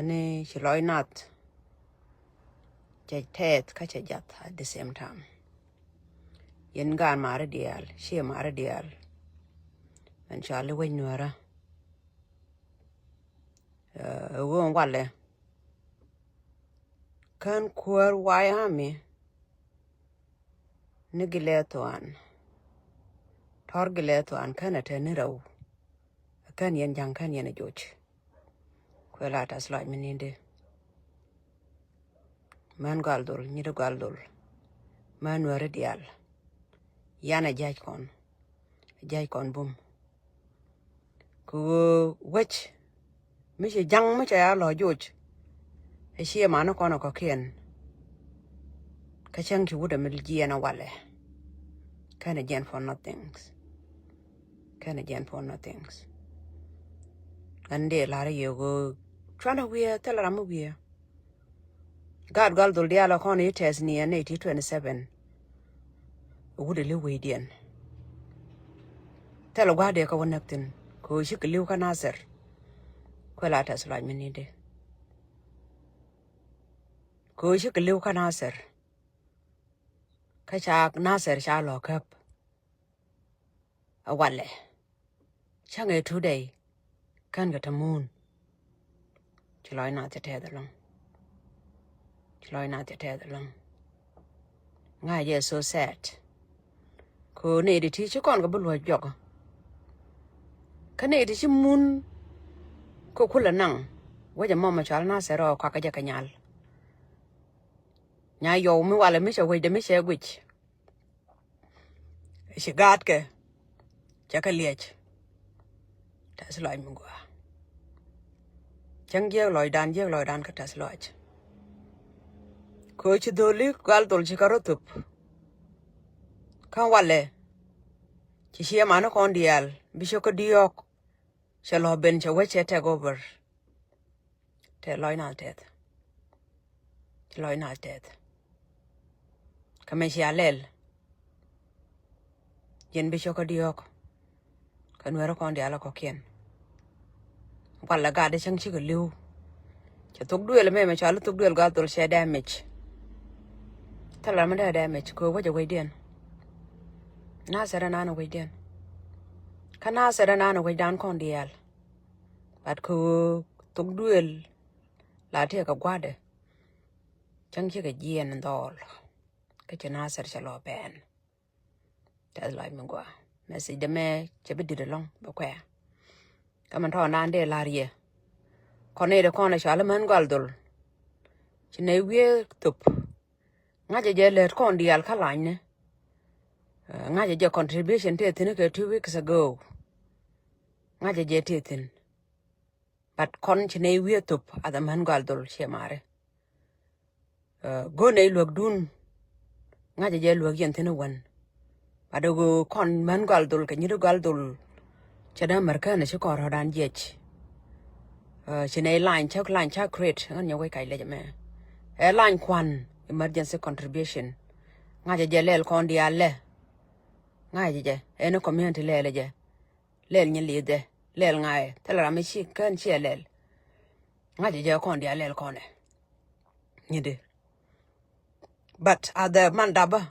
Ani chiloi not ted kacha jat at the same time. Yen gan mara dial, she mara dial. And Charlie when you are a woman wale. Kan kur wayami nigiletuan. Torgiletuan kan at a niro. A kan yen jang kan yen a judge. Quelatas like meninde. Man galdul, nido galdul. Man were dial. Yana jajkon boom. Ku which Michi jang micha ya lo judge. A she mano kono kokien. Kachang ki would a milgi and a wale. Kind of gen for nothings. And de lara you go trying to wear tell her I'm a weir. God galdul dialo con it has near 1827. Would a live with yen. Tell a guardia go nothing. Ko she could live can Nasir. Quelatas like menide. Ko she could live can Nasir. Kachak Nasir shall lock up. A wale. Chang a 2 day. Can't get a moon. Chiloi not to tether long. Ngay yes so sad. Ko need to teach you con go below jog. Can it is moon? Ko kula nang. Where mama shall Nasir or Kakajacanyal. Nya yo me while a miss away the miss which. She got ke. Jacaliach. That's like Mugua. Chang ye loy dan katas lodge. Coach doli galdol chicarotup. Kan wale. Chishia mano condial. Bishoko diok. Shall have been chawache take over. Te loinal death. Kameshia lel. Yen bishoko diok. Kan wero condiala kokien. Walla gade chang chico liu. Chatuk duel me chalo tuk duel galdol share damage. Tell her mother damage. Go what you wait in. Nasir and Anna wait in. Can Nasir and Anna wait down condial. But ko tuk duel. La take a guade. Chang chica yen and all. Get your Nasir shall ban. That's like Mugua. Message the me chebby did along, but where? Come and turn on there, Laria. Corneda corner shalaman galdol. Chine weir tup. Ngaja let condi alkaline. Ngaja contribution to it 2 weeks ago. Ngaja jetithin. But con chine weir tup at the man galdol shemare. Go ne look dun. Ngaja look yentin one. Adogo con man galdul can you do galdul? Chada Mercan is a corrodan yet. Chine line chuck crate on your way, I let me. A line quan emergency contribution. Naja lel con diale. Naja, any community leleje. Lel nye lide, lel ngai, tell her I'm a chick can she lel. Naja con diale corner. Nide. But at the mandaba.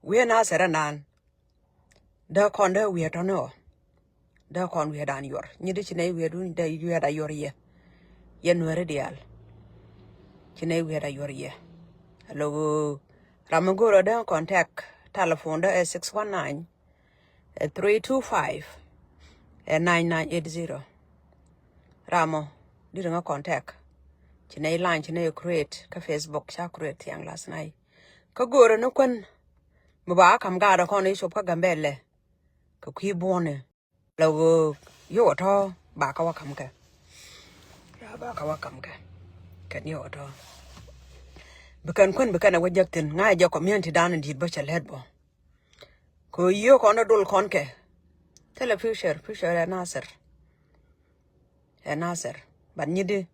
We are not serenan. The conda we don't know. The con we had on your. Nidicine we are doing the you had a your year. Yen were ideal. Chine we had a your year. Hello. Ramagura down contact telephone the 619 325 9980. Ramo didn't a contact. Chine line chine create ka Facebook cha create yang last night. Kagura no kun. Maba kam gada con is of Gambele. Cocky born. Logo, you at all. Bakawakamka. Can you at all? Becan away jactin. Now your community down and did butcher headbo. Go you con a dull conke. Tell a fisher and Nasir. But niddy.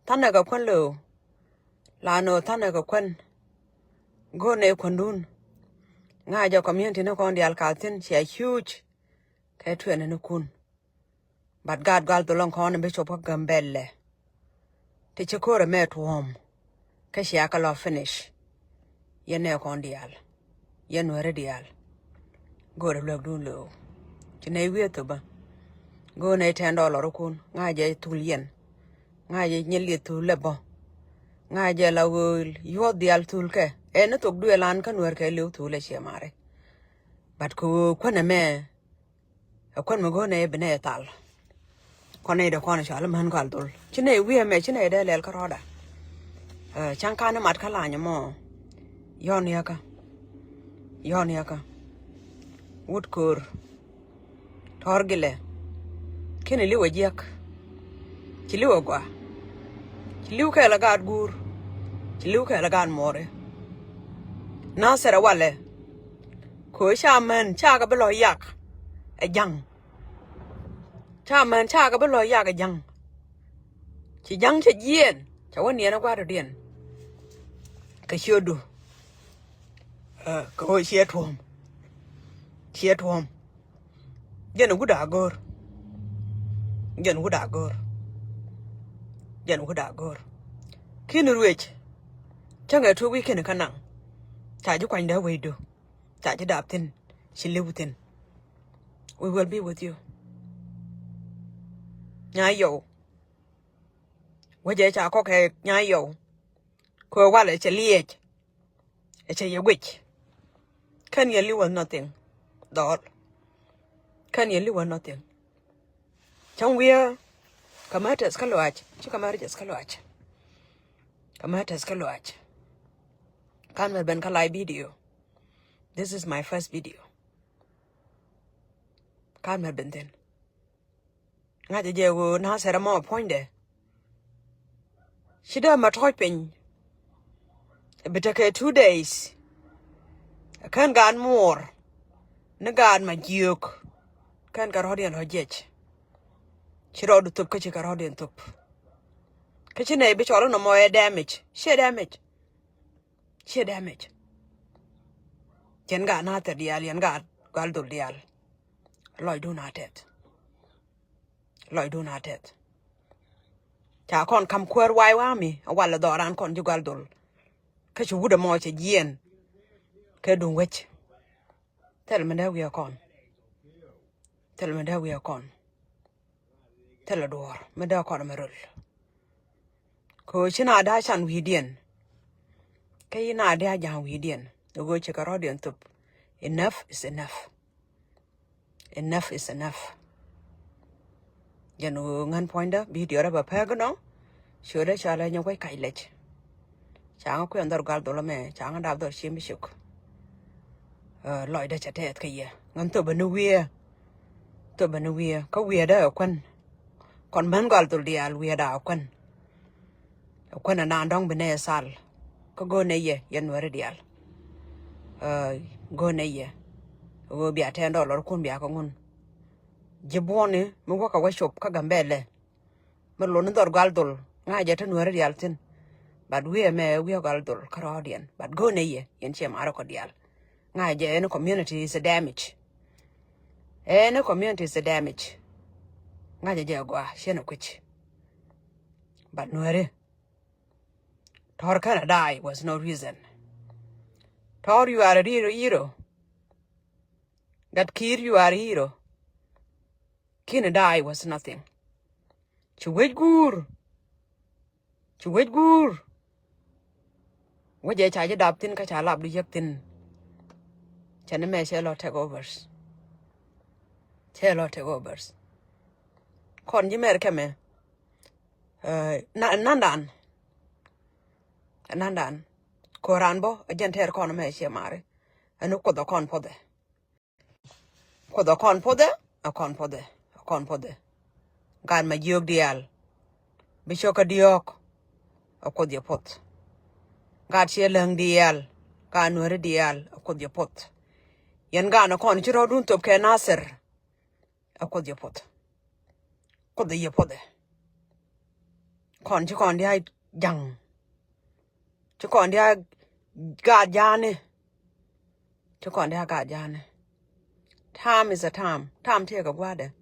Tanaga quenlo. Lano tanaga quen. Go ne quandun. Now your community no con the alcatin, she a huge Ketuen and a coon. But God got the long corn and bishop of Gambelle. te chikore met warm kashi akalo finish yene kondial yenwere dial gore luäk dun lo chine wieto ba go ne $10 kun ngaje tulien ngaje nyeli tulebo ngaje la wol yodial tulke ene tok duelan kan werke lew tule chiamare but ko kwana me kwan mo go ne bene tal kone de kone shala man gal dol chine wie me chine de lel karoda chankane mat kala nyamo yon yaka woodkur torgile kene liwe jek chiliwe gwa chiliwe ka la gad gur chiliwe ka la gad more Nasir wale ko shaman chaga belo yak ajang chaman chaga belo yak ajang chi jang che yen chawani na gwa dien ka shodu ko shetom jen guda gor kin ruech changa to weekend kanang ta ju kwanda wedo ta ju daptin shilibutin we will be with you nyayo waje cha ko ke nyayo ko wale che liech che yewich can you live nothing dot can you live nothing chong we kamata skaloach chi kamata skaloach kan mer ben kalai video this is my first video kan mer ben den ngaje je wo na sera mo point de shida ma toipin bitake 2 days kan gan more na gan ma juk kan garodian hojech chiro du tup kachi garodian tup kachi ne bi cholo no mo damage she damage jen ga na ta dial yan ga gal dul dial loy do na tet cha kon kam kwer wai wa mi wala doran kon ju gal dul kachi wuda mo che yen ke dun wech tell me that we are con tell a door me da kon merul ko china da chan wi dien kay na da jan wi dien go che karodian tup enough is enough janu ngan poinda video ra ba pagno shure chala nyo kai kai lech chang ko andar gal dolo me chang da dor chim shuk loy da chatet kay ngan to banu wie ko wie da kon man gal dol dial wie da kon na ndong bene sal ko go ne ye yen wore dial go ne ye go bi $10 kun bi ko ngun jibone mo ko ka washop ka gambele mo lo ndor gal dol ngaje tan wore dial tin bad wie me wie gal dol karodian bad go ne ye yen chem aro ko dial ngaje en community is a damage ngaje je gwa sheno kuch but nuere tor kana die was no reason tor you are a hero that kid you are a hero kina die was nothing chuwej gur waje cha je daptin ka cha lab du yaktin chane me shelo takeovers kon ji mer keme nandan koranbo agenter kon me she mare anu ko do kon pode gan ma jog dial bishoka diok akodya pot gat she lang dial kan wore dial akodya pot yan gan kon chiro dun thöpkɛ Nasir akodya pot kodya pode kon chi kon dia jang chi kon dia ga jane time is a time take a gwade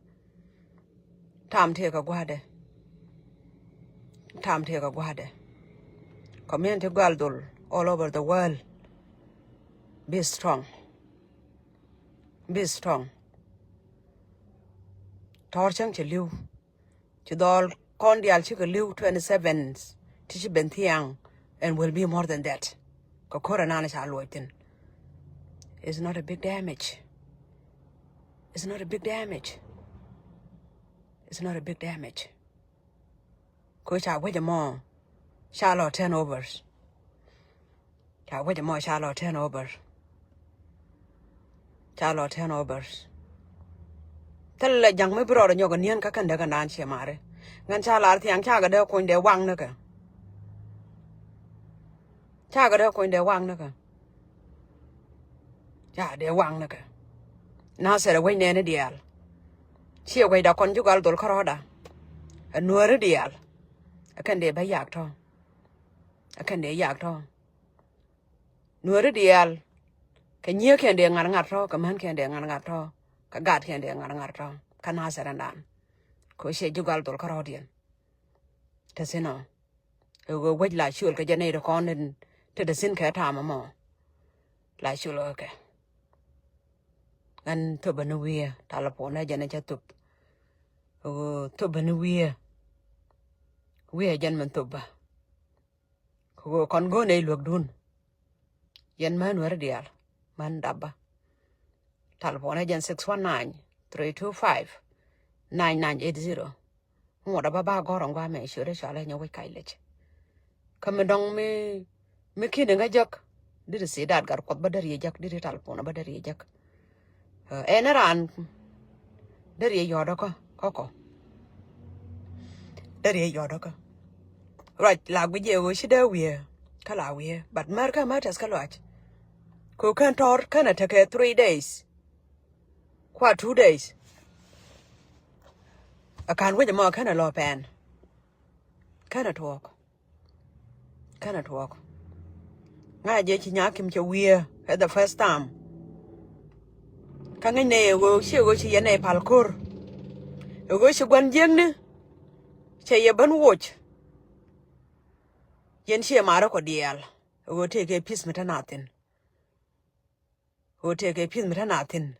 time take a guade. Community galdul all over the world. Be strong. Be strong. Torchang to liu. To dol condial chicken liu 27 tichi bentiang and will be more than that. Kokoranana shaloitin. It's not a big damage. It's not a big damage. It's not a big damage. Coach, I wait more. Shallow turnovers. I wait more shallow turnovers. Shallow turnovers. Tell the young me brought a yoga nian kakan daga nan she mare. Ngan chala tiang chaga de coin de wang naka. Chaga de coin de wang naka. Ja de wang naka. Nasir away nene dial. She away da conjugal dol caroda. A nuer dial. I can de by yak to. I can de yak to. Nuer dial. Can you can de ngangato, come han can de ngangato, kagat can de ngangato, can Nasir and dan. Ko she jugal dol carodian. Tasino. You go wait like you'll get a con and to the sin cat time more. Like you'll okay. And to Benuia, Talapona, Janetatup. Oh, to Benuia. We are gentlemen tuba. Who con go nay look dun. Yen man were dear. Man dabba. Talapona Jan 619-325-9980. What about Gorong me sure shall I know we kailage. Come dong me kidding a jock. Did you see that got battery jack? Did it Talapona battery jack? Enaran. There ye yodoka, coco. There ye yodoka. Right, like we do, she do we, Kalawi, but Merca matters Kalwatch. Cook and tor can take 3 days. Quite 2 days. I can't wait a more can a law pan. Cannot walk. Cannot walk. I did yak him to weir at the first time. Can I go she a palcur? You go she one yen. Say a bun watch. Yen she a marco deal. You go take a piece with nothing. Who take a piece with nothing.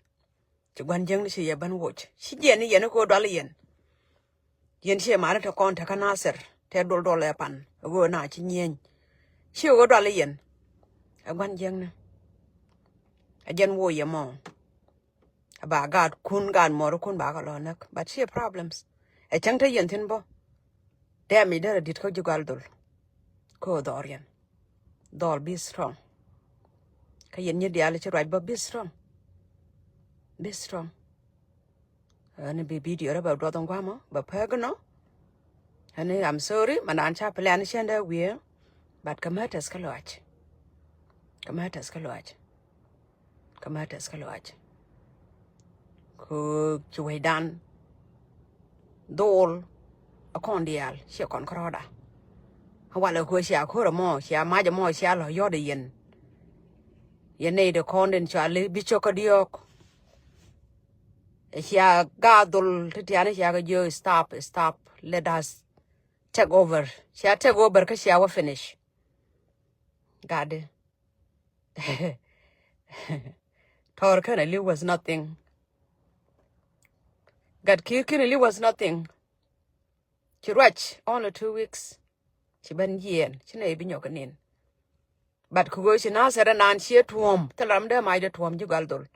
To one young she a bun watch. She jenny yen go dollion. Yen she a marco contact a Nasir. $10 pan. You go not in yen. She go dollion. A one young. A yen wo ye more. About God, kun gan more kun bagalonak, but she problems. A changta yentinbo. Damn me, there did you galdul. Ko Dorian. Dol be strong. Kayen ye diality right, but be strong. Be strong. And be video about Rodon Guamo, but Pergono. And I'm sorry, Manancha Pelanish we're, but come at us Kalwatch. Come at us Kalwatch. Come at us Kalwatch. Ku chui dan dol a condial she con croda. While a quisia coramo, she a major more shallow yodian. Ye need a condent charlie bichocadiok. She a gardol Titiana Yagajo stop, let us take over. She a take over because she will finish. God. Torcanelli was nothing. God Kirkinelli was nothing. She watched only 2 weeks. She been yen, she may be yoganin. But Kugoshi Nasir and Nan she to home, tell them there might at home, you galdol.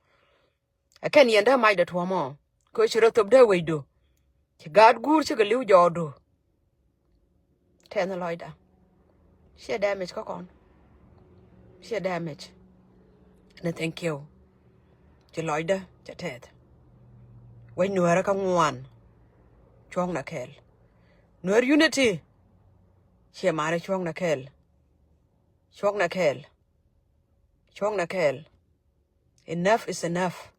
I can't yen there might at home more. Coach wrote up there we do. She got good, she could leave your do. Tell the loida. She damage cock on. She damage. And thank you. She loida, she ted. When you are a one, Chong na kel. Nur unity. She married Chong na kel. Chong na kel. Chong na kel. Enough is enough.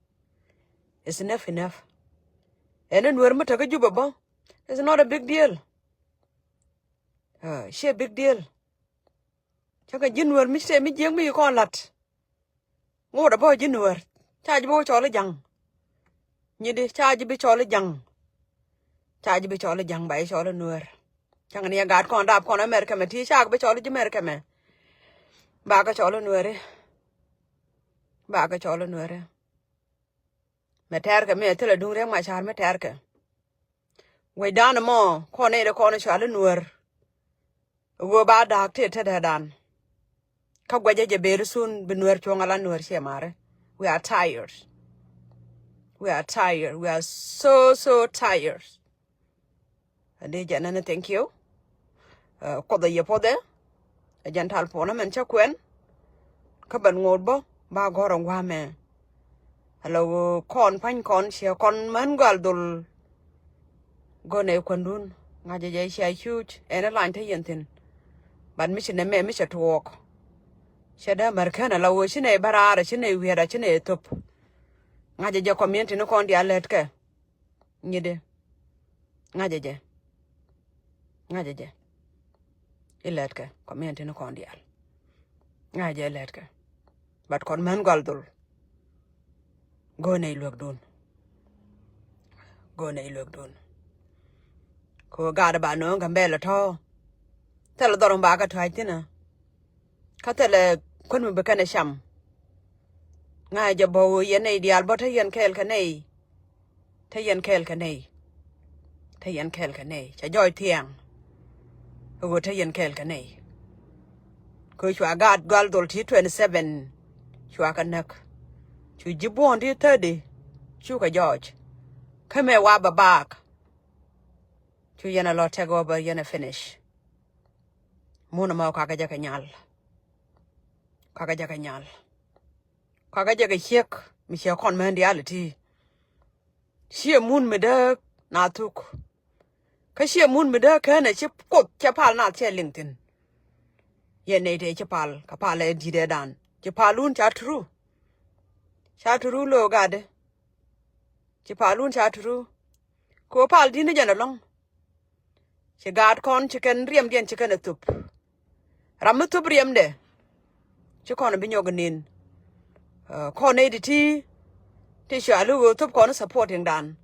It's enough. And then we're not a juba. It's not a big deal. She a big deal. Chaka jinwer mi se mi jeng mi ko lat. Ngo da boy jinwer. Charge bo chole jang. Như đi charge bị cho lấy dằng, charge bị cho lấy dằng bảy cho lấy nuôi, chẳng hạn như gạt con đạp con America mà thi chắc với chó lên America mà ba cái chó lên nữa đấy ba cái chó lên nữa đấy mà thèr cái mẹ thế là đúng riêng mà chả mà thèr cái quay đàn mà con này là con chó lên nữa vừa ba đạp thế thế đàn các quay giờ bê sun bên nữa chuông ala nữa xem mà we are tired we are so tired đi giờ nên thank you có đây giờ có đấy ajan thal pona men cha kwen ka ban ngod bo ba gorong wa me hello kon pan kon sia kon man gal dul go ne kwandun nga je je sia huge ena line the yentin ban mi chine me mi cha talk shada markana lawo chine barara chine wiera chine top nga je community no kon dia let ke nyide nga je ilet ke community no kon dia nga je let ke but kon man gal dul go ne luäk dun ko ga ba no gambe la tho tel dorong ba ka thai tina ka tele kon mu be kana sham nga je bo ye ne dial bo tayen kel ka nei cha joy tiang go tayen kel ka nei ko chwa gad gal dul ti 27 chwa ka nak chu jibon ti 30 chu ka George kame wa ba bak chu yana lo take over yana finish muna ma ka ja ka nyal ka ja ka hiek mi che kon men reality she mun me da na tuk ka she mun me da ka na che kop che pal na che LinkedIn ye ne de che pal ka pal e di de dan che palun cha tru lo gade che palun cha tru ko pal di ne jana long che gad kon che ken riem dien che ken tup ram tup riem de che kon bi nyoganin kon ne di ti sha lu tup kon supporting dan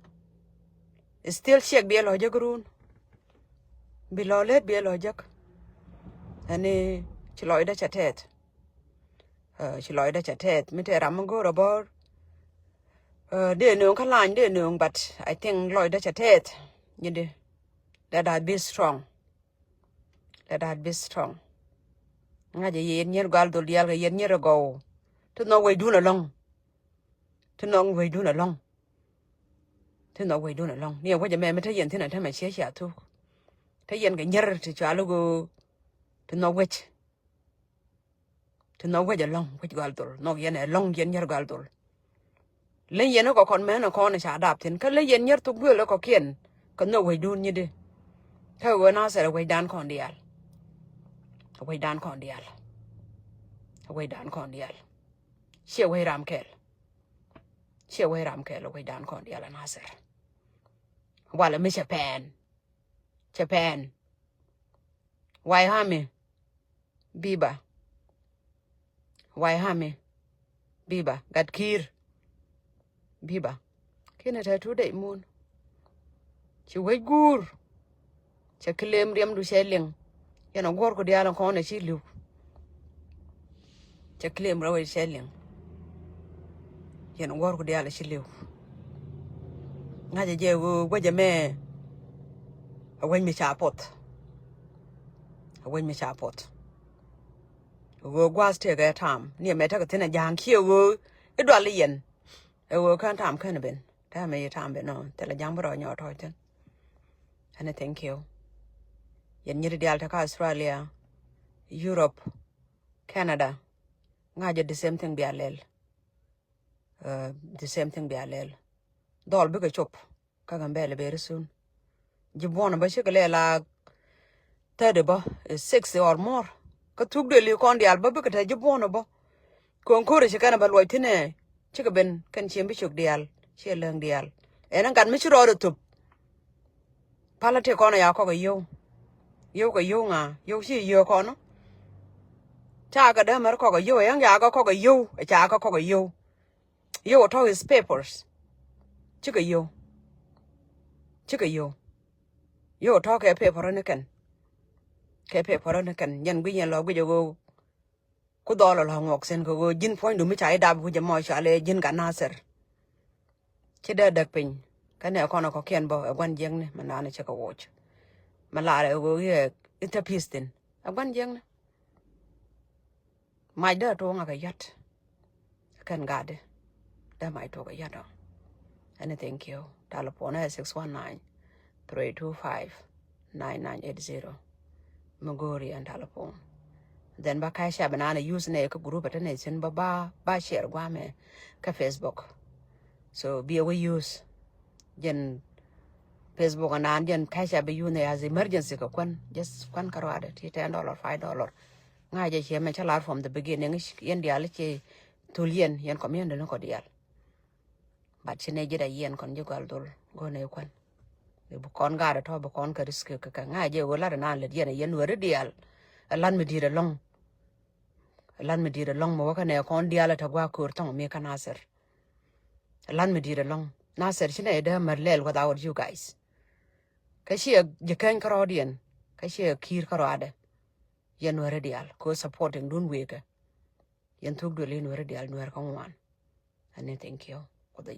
still check bi lo jagrun bi lo let bi lo jak ani che lo da chatet mi te ram go robor de no ka line de no but I think lo da chatet yinde let that be strong nga je yen nyer gal dol yal ga yen nyer go to no we do na long ni wa je me te yen tin ta ma che sha tu te yen ga nyer ti cha lu go to no we je long we gal dol no yen e long yen nyer gal dol le yen ko kon me no kon cha dap tin ka le yen nyer tu bu le ko kien ko no we du ni de ka we na se we dan kon dial she we ram kel we dan kon dial Nasir wala mi Japan why hami biba gad kir biba kina ta tu dai mun chi we gur cha klem riem du sheling yana gor ko dial ko na chi lu cha klem rawe sheling yana gor ko dial chi lu nga je wo je me awen mi cha pot wo gwas te ga tam ni me ta ka tina jang khie wo e do le yen e wo kan tam kan ben ta me tam ben no te la jang bro nyo to ten and thank you yen nyiri dial ta ka Australia Europe Canada nga je the same thing bi alel dol bi ka chop ka gambe le ber sun jibona ba shikle la tade ba 6 or more ka tuk de li kon dial ba bi ka ta jibona ba kon kore shikana ba loy tine chika ben kan chiem bi chuk dial che leng dial enan kan mi chiro tup pala te kono ya ko ga yo nga yo shi yo kono cha ga da mar ko ga yo yang ya ga ko ga yo cha ga ko ga yo to his papers chika yo to ke paper ne kan ke pe poro ne kan yan gwi yan lo gwi go ku dolo lo ngok sen ko jin point du mi chai dab ku jamo chale jin ka Nasir ci da dak pin kane ko na ko ken bo gwan jeng ne manana che ko watch malare go ye interpistin gwan jeng ne mai da to nga ka yat kan gade da mai to ka yat and thank you telephone 619 325 9980 Mugori and telephone then ba kai sha banana use ne ka group ta ne sin ba share gwa me ka Facebook so be we use jen Facebook and jen kai sha be you ne as emergency ka kwan just kwan karwade $10 $5 nga je che me chala from the beginning yen dial che tulien yen community no ko dial but chine jida yen kon jugal dul go ne kwan bu kon ga to bu kon ka risk ka nga je wala na le yen wori dial lan mi dire long mo ka ne kon dial ta gwa kur tong me ka Nasir lan mi dire long Nasir chine da marlel without you guys ka shi je kan karodien ka shi kir karade yen wori dial ko supporting dun weke yen tug do len wori dial nwer kan wan and thank you for the